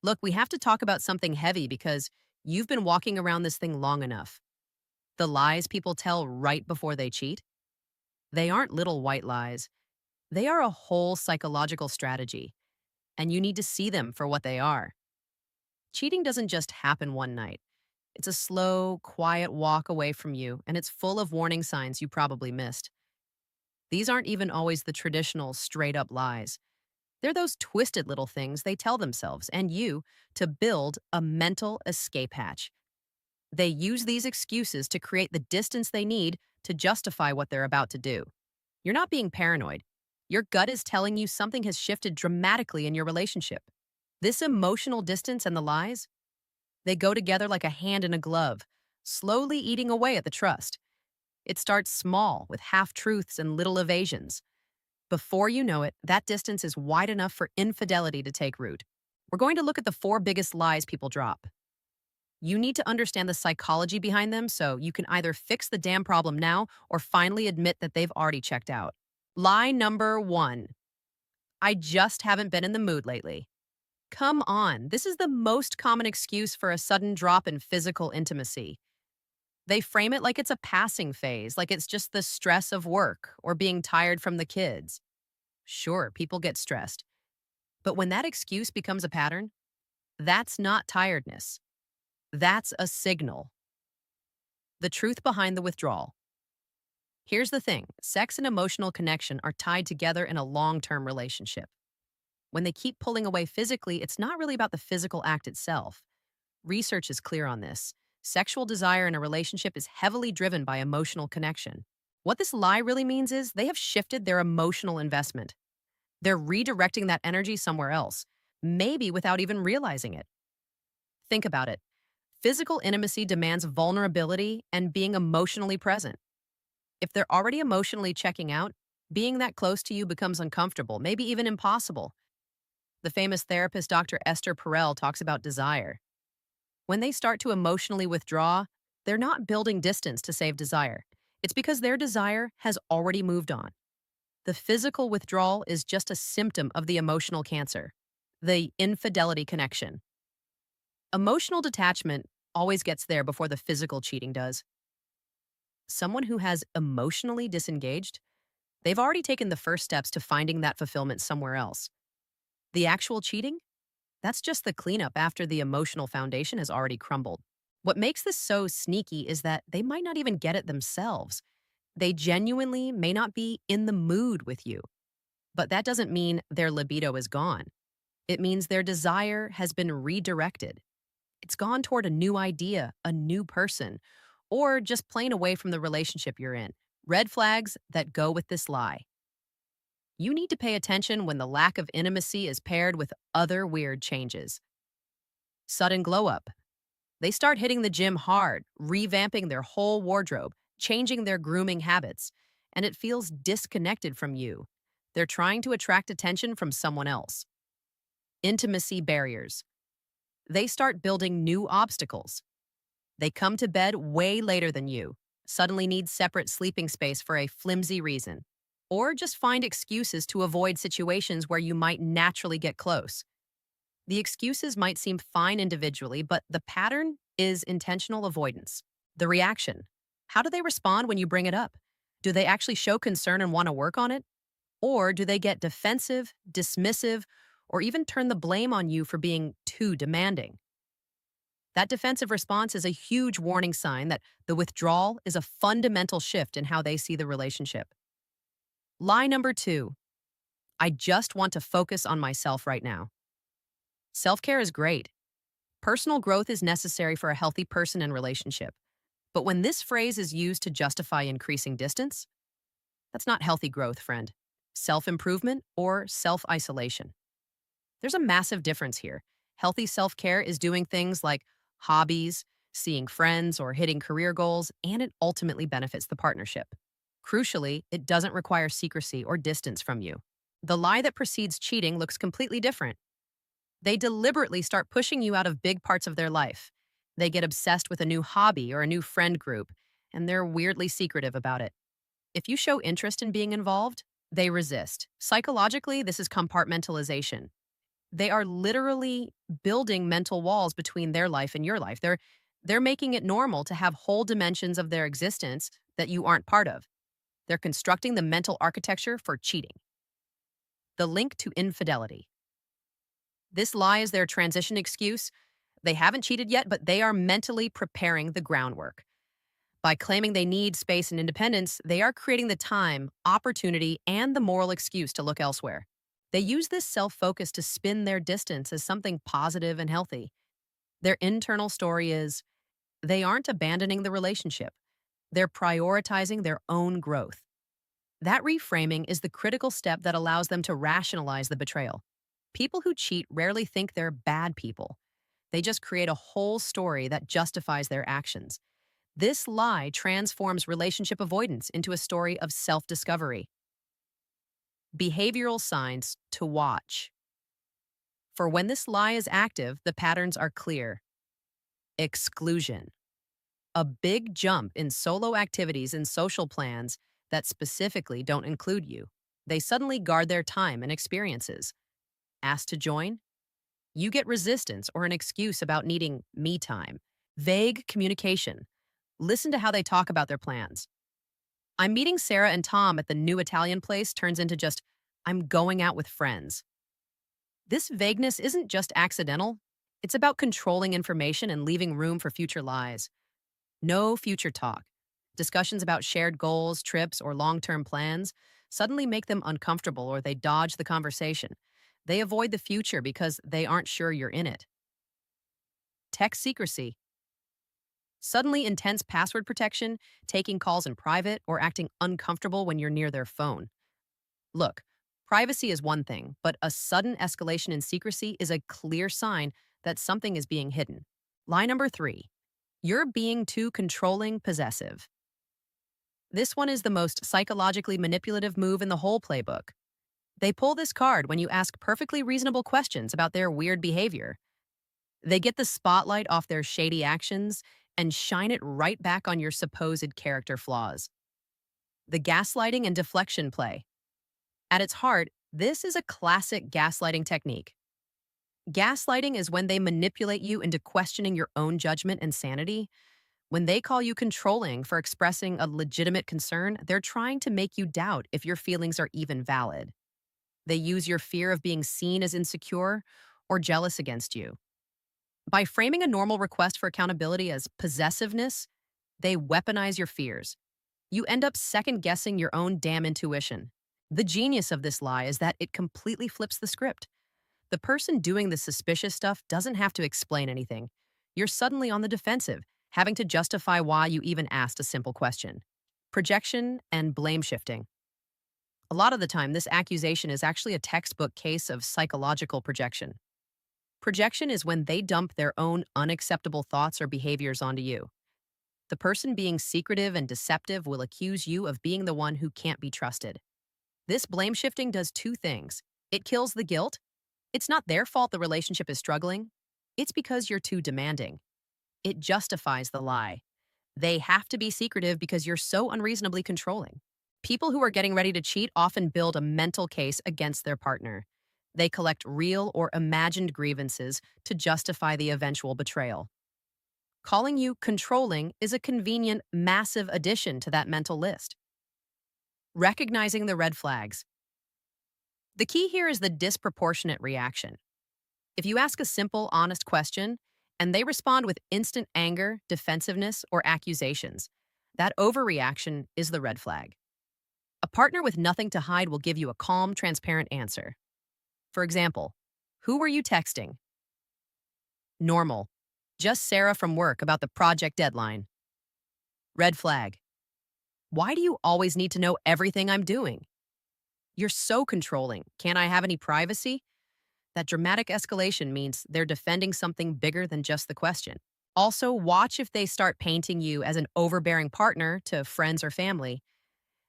Look, we have to talk about something heavy because you've been walking around this thing long enough. The lies people tell right before they cheat, they aren't little white lies. They are a whole psychological strategy, and you need to see them for what they are. Cheating doesn't just happen one night. It's a slow, quiet walk away from you, and it's full of warning signs you probably missed. These aren't even always the traditional, straight up lies. They're those twisted little things they tell themselves and you to build a mental escape hatch. They use these excuses to create the distance they need to justify what they're about to do. You're not being paranoid. Your gut is telling you something has shifted dramatically in your relationship. This emotional distance and the lies, they go together like a hand in a glove, slowly eating away at the trust. It starts small with half truths and little evasions. Before you know it, that distance is wide enough for infidelity to take root. We're going to look at the four biggest lies people drop. You need to understand the psychology behind them so you can either fix the damn problem now or finally admit that they've already checked out. Lie number one: I just haven't been in the mood lately. Come on, this is the most common excuse for a sudden drop in physical intimacy. They frame it like it's a passing phase, like it's just the stress of work or being tired from the kids. Sure, people get stressed. But when that excuse becomes a pattern, that's not tiredness. That's a signal. The truth behind the withdrawal. Here's the thing: sex and emotional connection are tied together in a long term relationship. When they keep pulling away physically, it's not really about the physical act itself. Research is clear on this. Sexual desire in a relationship is heavily driven by emotional connection. What this lie really means is they have shifted their emotional investment. They're redirecting that energy somewhere else, maybe without even realizing it. Think about it. Physical intimacy demands vulnerability and being emotionally present. If they're already emotionally checking out, being that close to you becomes uncomfortable, maybe even impossible. The famous therapist Dr. Esther Perel talks about desire. When they start to emotionally withdraw, they're not building distance to save desire. It's because their desire has already moved on. The physical withdrawal is just a symptom of the emotional cancer, the infidelity connection. Emotional detachment always gets there before the physical cheating does. Someone who has emotionally disengaged, they've already taken the first steps to finding that fulfillment somewhere else. The actual cheating? That's just the cleanup after the emotional foundation has already crumbled. What makes this so sneaky is that they might not even get it themselves. They genuinely may not be in the mood with you. But that doesn't mean their libido is gone. It means their desire has been redirected. It's gone toward a new idea, a new person, or just plain away from the relationship you're in. Red flags that go with this lie. You need to pay attention when the lack of intimacy is paired with other weird changes. Sudden glow up. They start hitting the gym hard, revamping their whole wardrobe, changing their grooming habits, and it feels disconnected from you. They're trying to attract attention from someone else. Intimacy barriers. They start building new obstacles. They come to bed way later than you, suddenly need separate sleeping space for a flimsy reason, or just find excuses to avoid situations where you might naturally get close. The excuses might seem fine individually, but the pattern is intentional avoidance. The reaction. How do they respond when you bring it up? Do they actually show concern and want to work on it? Or do they get defensive, dismissive, or even turn the blame on you for being too demanding? That defensive response is a huge warning sign that the withdrawal is a fundamental shift in how they see the relationship. Lie number two: I just want to focus on myself right now. Self-care is great. Personal growth is necessary for a healthy person and relationship. But when this phrase is used to justify increasing distance, that's not healthy growth, friend. Self-improvement or self-isolation. There's a massive difference here. Healthy self-care is doing things like hobbies, seeing friends, or hitting career goals, and it ultimately benefits the partnership. Crucially, it doesn't require secrecy or distance from you. The lie that precedes cheating looks completely different. They deliberately start pushing you out of big parts of their life. They get obsessed with a new hobby or a new friend group, and they're weirdly secretive about it. If you show interest in being involved, they resist. Psychologically, this is compartmentalization. They are literally building mental walls between their life and your life. They're making it normal to have whole dimensions of their existence that you aren't part of. They're constructing the mental architecture for cheating. The link to infidelity. This lie is their transition excuse. They haven't cheated yet, but they are mentally preparing the groundwork. By claiming they need space and independence, they are creating the time, opportunity, and the moral excuse to look elsewhere. They use this self focus to spin their distance as something positive and healthy. Their internal story is they aren't abandoning the relationship, they're prioritizing their own growth. That reframing is the critical step that allows them to rationalize the betrayal. People who cheat rarely think they're bad people. They just create a whole story that justifies their actions. This lie transforms relationship avoidance into a story of self discovery. Behavioral signs to watch. For when this lie is active, the patterns are clear. Exclusion. A big jump in solo activities and social plans that specifically don't include you. They suddenly guard their time and experiences. Asked to join? You get resistance or an excuse about needing me time. Vague communication. Listen to how they talk about their plans. I'm meeting Sarah and Tom at the new Italian place turns into just, I'm going out with friends. This vagueness isn't just accidental, it's about controlling information and leaving room for future lies. No future talk. Discussions about shared goals, trips, or long term plans suddenly make them uncomfortable or they dodge the conversation. They avoid the future because they aren't sure you're in it. Tech secrecy. Suddenly intense password protection, taking calls in private, or acting uncomfortable when you're near their phone. Look, privacy is one thing, but a sudden escalation in secrecy is a clear sign that something is being hidden. Lie number 3. You're being too controlling, possessive. This one is the most psychologically manipulative move in the whole playbook. They pull this card when you ask perfectly reasonable questions about their weird behavior. They get the spotlight off their shady actions and shine it right back on your supposed character flaws. The gaslighting and deflection play. At its heart, this is a classic gaslighting technique. Gaslighting is when they manipulate you into questioning your own judgment and sanity. When they call you controlling for expressing a legitimate concern, they're trying to make you doubt if your feelings are even valid. They use your fear of being seen as insecure or jealous against you. By framing a normal request for accountability as possessiveness, they weaponize your fears. You end up second guessing your own damn intuition. The genius of this lie is that it completely flips the script. The person doing the suspicious stuff doesn't have to explain anything. You're suddenly on the defensive, having to justify why you even asked a simple question. Projection and blame shifting. A lot of the time, this accusation is actually a textbook case of psychological projection. Projection is when they dump their own unacceptable thoughts or behaviors onto you. The person being secretive and deceptive will accuse you of being the one who can't be trusted. This blame shifting does two things. It kills the guilt. It's not their fault the relationship is struggling. It's because you're too demanding. It justifies the lie. They have to be secretive because you're so unreasonably controlling. People who are getting ready to cheat often build a mental case against their partner. They collect real or imagined grievances to justify the eventual betrayal. Calling you controlling is a convenient, massive addition to that mental list. Recognizing the red flags. The key here is the disproportionate reaction. If you ask a simple, honest question, and they respond with instant anger, defensiveness, or accusations, that overreaction is the red flag. A partner with nothing to hide will give you a calm, transparent answer. For example, who were you texting? Normal. Just Sarah from work about the project deadline. Red flag. Why do you always need to know everything I'm doing? You're so controlling. Can't I have any privacy? That dramatic escalation means they're defending something bigger than just the question. Also, watch if they start painting you as an overbearing partner to friends or family.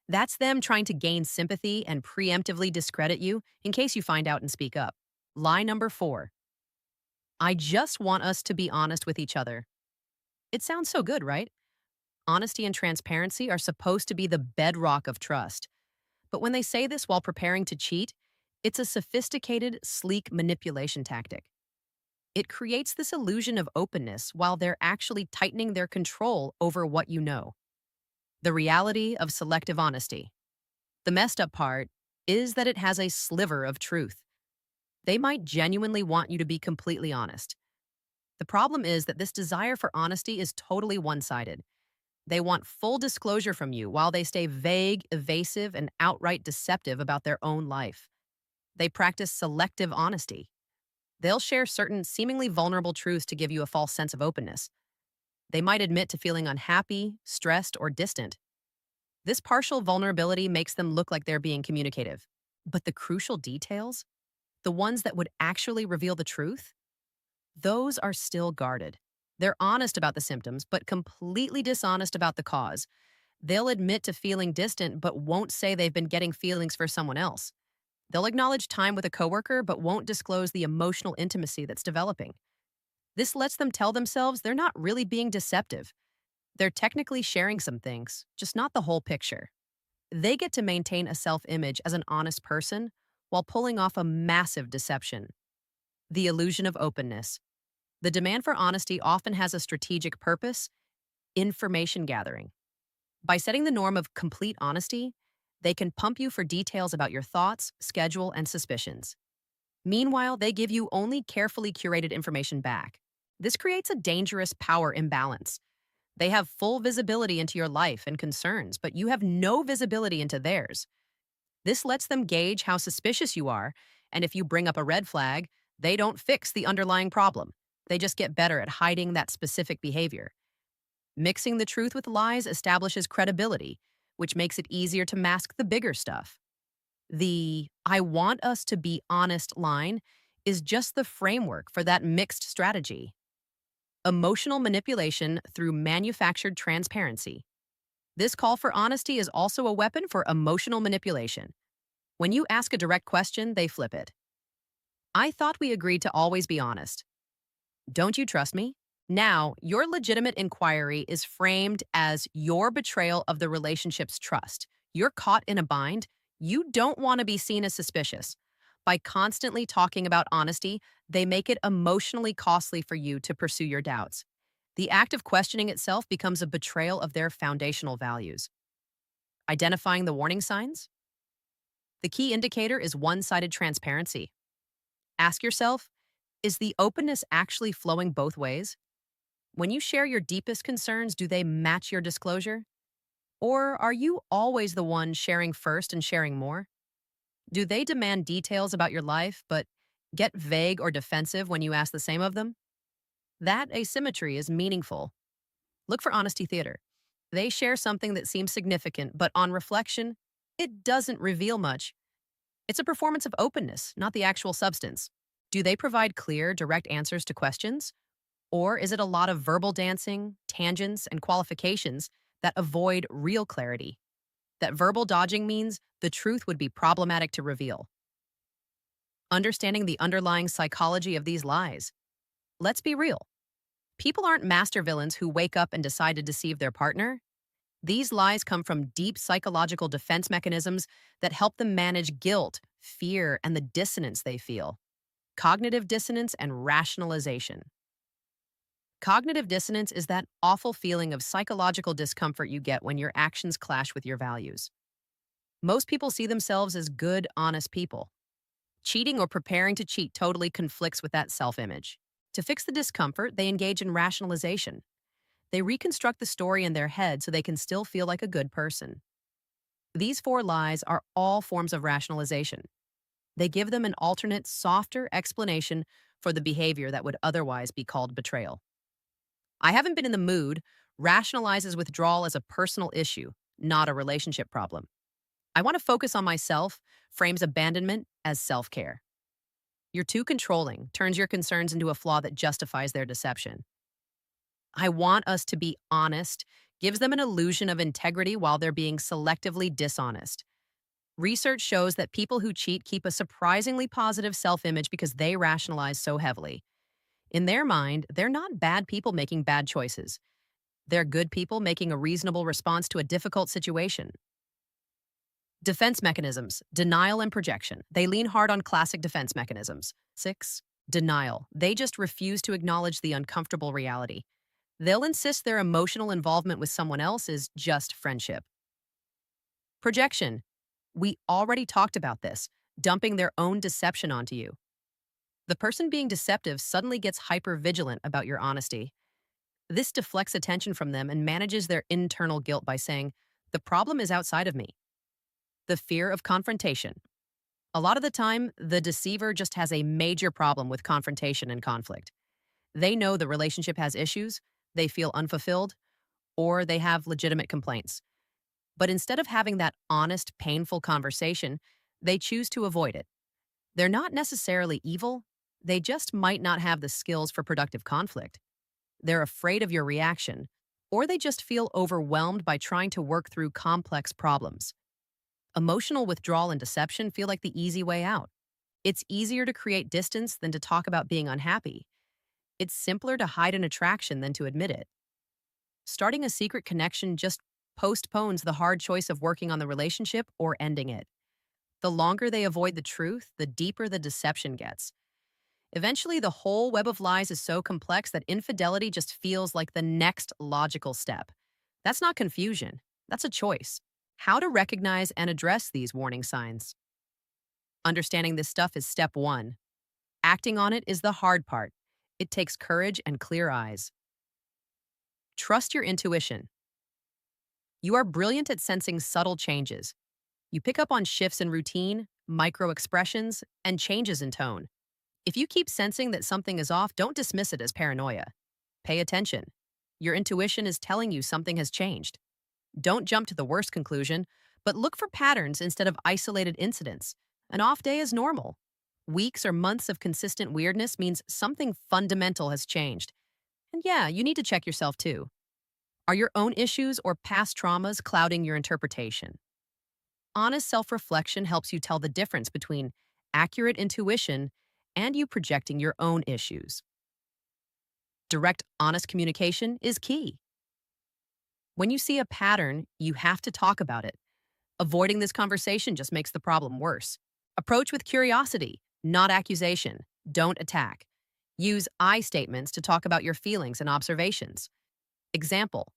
That's them trying to gain sympathy and preemptively discredit you in case you find out and speak up. Lie number 4. I just want us to be honest with each other. It sounds so good, right? Honesty and transparency are supposed to be the bedrock of trust. But when they say this while preparing to cheat, It's a sophisticated, sleek manipulation tactic. It creates this illusion of openness while they're actually tightening their control over what you know. The reality of selective honesty. The messed up part is that it has a sliver of truth. They might genuinely want you to be completely honest. The problem is that this desire for honesty is totally one sided. They want full disclosure from you while they stay vague, evasive, and outright deceptive about their own life. They practice selective honesty. They'll share certain seemingly vulnerable truths to give you a false sense of openness. They might admit to feeling unhappy, stressed, or distant. This partial vulnerability makes them look like they're being communicative. But the crucial details, the ones that would actually reveal the truth, those are still guarded. They're honest about the symptoms, but completely dishonest about the cause. They'll admit to feeling distant, but won't say they've been getting feelings for someone else. They'll acknowledge time with a coworker, but won't disclose the emotional intimacy that's developing. This lets them tell themselves they're not really being deceptive. They're technically sharing some things, just not the whole picture. They get to maintain a self-image as an honest person while pulling off a massive deception. The illusion of openness. The demand for honesty often has a strategic purpose: information gathering. By setting the norm of complete honesty, they can pump you for details about your thoughts, schedule, and suspicions. Meanwhile, they give you only carefully curated information back. This creates a dangerous power imbalance. They have full visibility into your life and concerns, but you have no visibility into theirs. This lets them gauge how suspicious you are, and if you bring up a red flag, they don't fix the underlying problem. They just get better at hiding that specific behavior. Mixing the truth with lies establishes credibility, which makes it easier to mask the bigger stuff. The "I want us to be honest" line is just the framework for that mixed strategy. Emotional manipulation through manufactured transparency. This call for honesty is also a weapon for emotional manipulation. When you ask a direct question, they flip it. "I thought we agreed to always be honest. Don't you trust me?" Now, your legitimate inquiry is framed as your betrayal of the relationship's trust. You're caught in a bind. You don't want to be seen as suspicious. By constantly talking about honesty, they make it emotionally costly for you to pursue your doubts. The act of questioning itself becomes a betrayal of their foundational values. Identifying the warning signs? The key indicator is one-sided transparency. Ask yourself, is the openness actually flowing both ways? When you share your deepest concerns, do they match your disclosure? Or are you always the one sharing first and sharing more? Do they demand details about your life, but get vague or defensive when you ask the same of them? That asymmetry is meaningful. Look for honesty theater. They share something that seems significant, but on reflection, it doesn't reveal much. It's a performance of openness, not the actual substance. Do they provide clear, direct answers to questions? Or is it a lot of verbal dancing, tangents, and qualifications that avoid real clarity? That verbal dodging means the truth would be problematic to reveal. Understanding the underlying psychology of these lies. Let's be real. People aren't master villains who wake up and decide to deceive their partner. These lies come from deep psychological defense mechanisms that help them manage guilt, fear, and the dissonance they feel. Cognitive dissonance and rationalization. Cognitive dissonance is that awful feeling of psychological discomfort you get when your actions clash with your values. Most people see themselves as good, honest people. Cheating or preparing to cheat totally conflicts with that self-image. To fix the discomfort, they engage in rationalization. They reconstruct the story in their head so they can still feel like a good person. These four lies are all forms of rationalization. They give them an alternate, softer explanation for the behavior that would otherwise be called betrayal. "I haven't been in the mood" rationalizes withdrawal as a personal issue, not a relationship problem. "I want to focus on myself" frames abandonment as self-care. "You're too controlling" turns your concerns into a flaw that justifies their deception. "I want us to be honest" gives them an illusion of integrity while they're being selectively dishonest. Research shows that people who cheat keep a surprisingly positive self-image because they rationalize so heavily. In their mind, they're not bad people making bad choices. They're good people making a reasonable response to a difficult situation. Defense mechanisms, denial and projection. They lean hard on classic defense mechanisms. 6. Denial. They just refuse to acknowledge the uncomfortable reality. They'll insist their emotional involvement with someone else is just friendship. Projection. We already talked about this, dumping their own deception onto you. The person being deceptive suddenly gets hyper-vigilant about your honesty. This deflects attention from them and manages their internal guilt by saying, the problem is outside of me. The fear of confrontation. A lot of the time, the deceiver just has a major problem with confrontation and conflict. They know the relationship has issues, they feel unfulfilled, or they have legitimate complaints. But instead of having that honest, painful conversation, they choose to avoid it. They're not necessarily evil, they just might not have the skills for productive conflict. They're afraid of your reaction, or they just feel overwhelmed by trying to work through complex problems. Emotional withdrawal and deception feel like the easy way out. It's easier to create distance than to talk about being unhappy. It's simpler to hide an attraction than to admit it. Starting a secret connection just postpones the hard choice of working on the relationship or ending it. The longer they avoid the truth, the deeper the deception gets. Eventually, the whole web of lies is so complex that infidelity just feels like the next logical step. That's not confusion, that's a choice. How to recognize and address these warning signs. Understanding this stuff is step 1. Acting on it is the hard part. It takes courage and clear eyes. Trust your intuition. You are brilliant at sensing subtle changes. You pick up on shifts in routine, micro expressions, and changes in tone. If you keep sensing that something is off, don't dismiss it as paranoia. Pay attention. Your intuition is telling you something has changed. Don't jump to the worst conclusion, but look for patterns instead of isolated incidents. An off day is normal. Weeks or months of consistent weirdness means something fundamental has changed. And yeah, you need to check yourself too. Are your own issues or past traumas clouding your interpretation? Honest self-reflection helps you tell the difference between accurate intuition and you projecting your own issues. Direct, honest communication is key. When you see a pattern, you have to talk about it. Avoiding this conversation just makes the problem worse. Approach with curiosity, not accusation. Don't attack. Use I statements to talk about your feelings and observations. Example,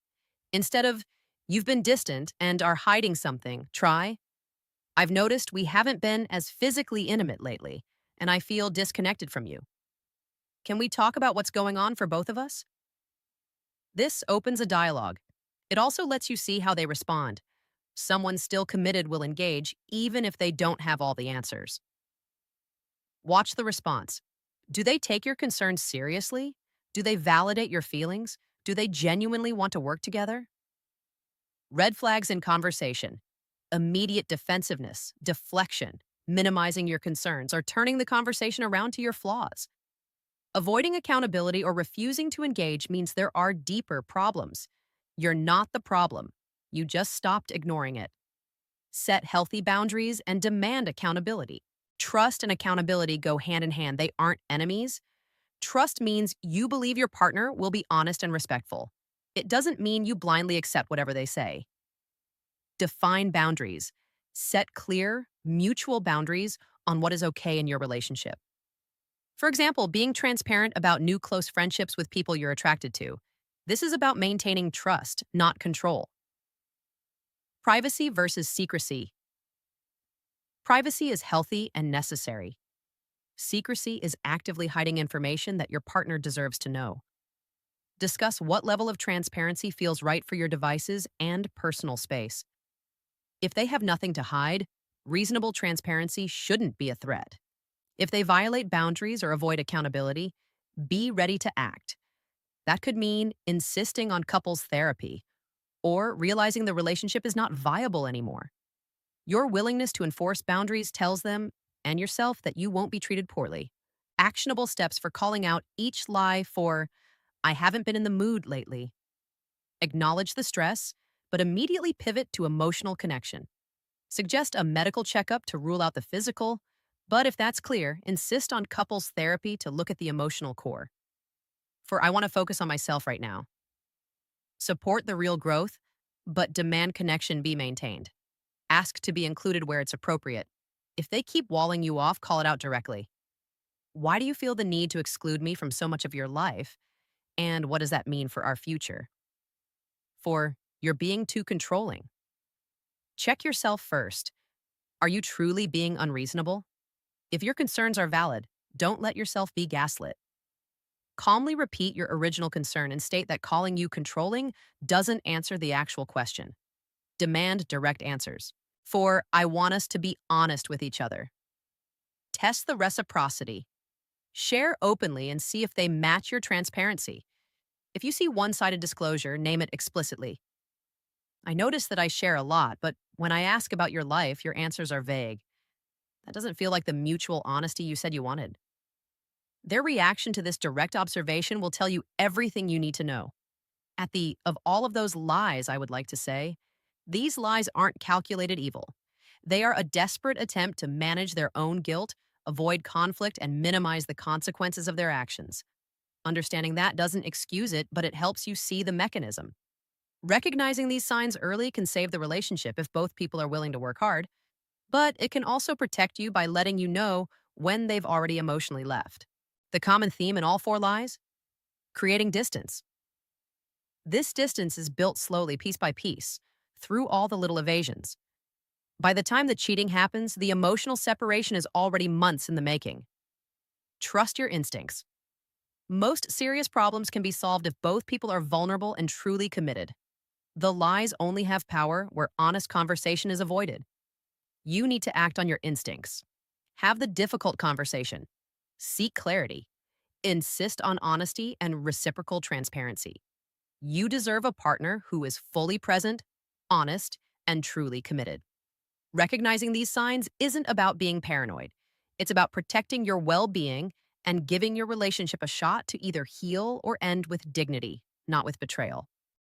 instead of, you've been distant and are hiding something, try, I've noticed we haven't been as physically intimate lately, and I feel disconnected from you. Can we talk about what's going on for both of us? This opens a dialogue. It also lets you see how they respond. Someone still committed will engage, even if they don't have all the answers. Watch the response. Do they take your concerns seriously? Do they validate your feelings? Do they genuinely want to work together? Red flags in conversation. Immediate defensiveness, deflection, minimizing your concerns, or turning the conversation around to your flaws. Avoiding accountability or refusing to engage means there are deeper problems. You're not the problem. You just stopped ignoring it. Set healthy boundaries and demand accountability. Trust and accountability go hand in hand. They aren't enemies. Trust means you believe your partner will be honest and respectful. It doesn't mean you blindly accept whatever they say. Define boundaries. Set clear, mutual boundaries on what is okay in your relationship. For example, being transparent about new close friendships with people you're attracted to. This is about maintaining trust, not control. Privacy versus secrecy. Privacy is healthy and necessary. Secrecy is actively hiding information that your partner deserves to know. Discuss what level of transparency feels right for your devices and personal space. If they have nothing to hide, reasonable transparency shouldn't be a threat. If they violate boundaries or avoid accountability, be ready to act. That could mean insisting on couples therapy or realizing the relationship is not viable anymore. Your willingness to enforce boundaries tells them and yourself that you won't be treated poorly. Actionable steps for calling out each lie for, I haven't been in the mood lately. Acknowledge the stress, but immediately pivot to emotional connection. Suggest a medical checkup to rule out the physical, but if that's clear, insist on couples therapy to look at the emotional core. For I want to focus on myself right now. Support the real growth, but demand connection be maintained. Ask to be included where it's appropriate. If they keep walling you off, call it out directly. Why do you feel the need to exclude me from so much of your life? And what does that mean for our future? For you're being too controlling. Check yourself first. Are you truly being unreasonable? If your concerns are valid, don't let yourself be gaslit. Calmly repeat your original concern and state that calling you controlling doesn't answer the actual question. Demand direct answers. For I want us to be honest with each other. Test the reciprocity. Share openly and see if they match your transparency. If you see one sided disclosure, name it explicitly. I notice that I share a lot, but when I ask about your life, your answers are vague. That doesn't feel like the mutual honesty you said you wanted. Their reaction to this direct observation will tell you everything you need to know. Of all of those lies, I would like to say, these lies aren't calculated evil. They are a desperate attempt to manage their own guilt, avoid conflict, and minimize the consequences of their actions. Understanding that doesn't excuse it, but it helps you see the mechanism. Recognizing these signs early can save the relationship if both people are willing to work hard, but it can also protect you by letting you know when they've already emotionally left. The common theme in all four lies? Creating distance. This distance is built slowly, piece by piece, through all the little evasions. By the time the cheating happens, the emotional separation is already months in the making. Trust your instincts. Most serious problems can be solved if both people are vulnerable and truly committed. The lies only have power where honest conversation is avoided. You need to act on your instincts. Have the difficult conversation. Seek clarity. Insist on honesty and reciprocal transparency. You deserve a partner who is fully present, honest, and truly committed. Recognizing these signs isn't about being paranoid. It's about protecting your well-being and giving your relationship a shot to either heal or end with dignity, not with betrayal.